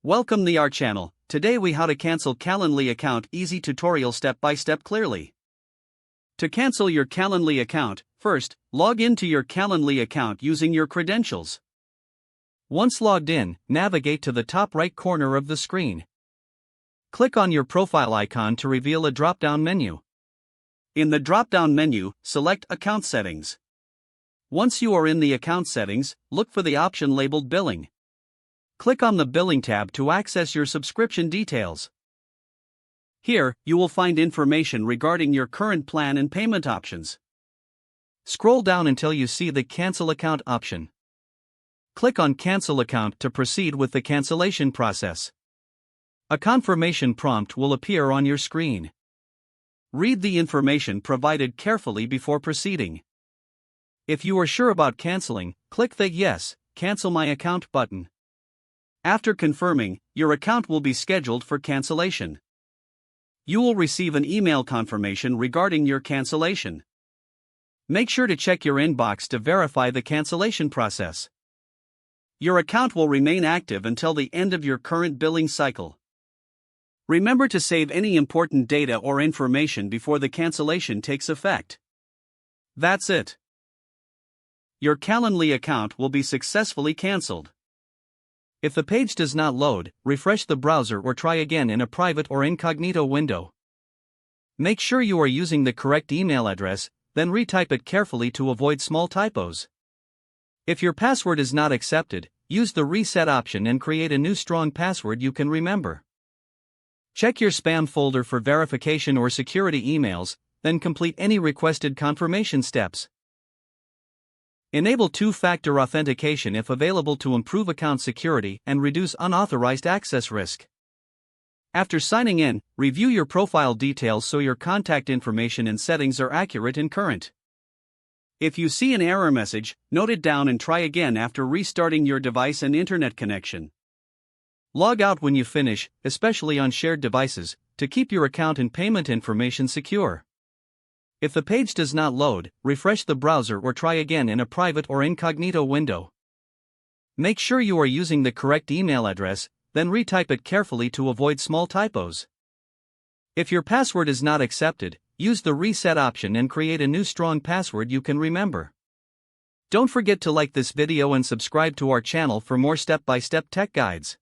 Welcome to our channel. Today we how to cancel Calendly account easy tutorial step by step clearly. To cancel your Calendly account, first, log into your Calendly account using your credentials. Once logged in, navigate to the top right corner of the screen. Click on your profile icon to reveal a drop-down menu. In the drop-down menu, select Account Settings. Once you are in the account settings, look for the option labeled Billing. Click on the Billing tab to access your subscription details. Here, you will find information regarding your current plan and payment options. Scroll down until you see the Cancel Account option. Click on Cancel Account to proceed with the cancellation process. A confirmation prompt will appear on your screen. Read the information provided carefully before proceeding. If you are sure about canceling, click the Yes, Cancel My Account button. After confirming, your account will be scheduled for cancellation. You will receive an email confirmation regarding your cancellation. Make sure to check your inbox to verify the cancellation process. Your account will remain active until the end of your current billing cycle. Remember to save any important data or information before the cancellation takes effect. That's it. Your Calendly account will be successfully canceled. If the page does not load, refresh the browser or try again in a private or incognito window. Make sure you are using the correct email address, then retype it carefully to avoid small typos. If your password is not accepted, use the reset option and create a new strong password you can remember. Check your spam folder for verification or security emails, then complete any requested confirmation steps. Enable two-factor authentication if available to improve account security and reduce unauthorized access risk. After signing in, review your profile details so your contact information and settings are accurate and current. If you see an error message, note it down and try again after restarting your device and internet connection. Log out when you finish, especially on shared devices, to keep your account and payment information secure. If the page does not load, refresh the browser or try again in a private or incognito window. Make sure you are using the correct email address, then retype it carefully to avoid small typos. If your password is not accepted, use the reset option and create a new strong password you can remember. Don't forget to like this video and subscribe to our channel for more step-by-step tech guides.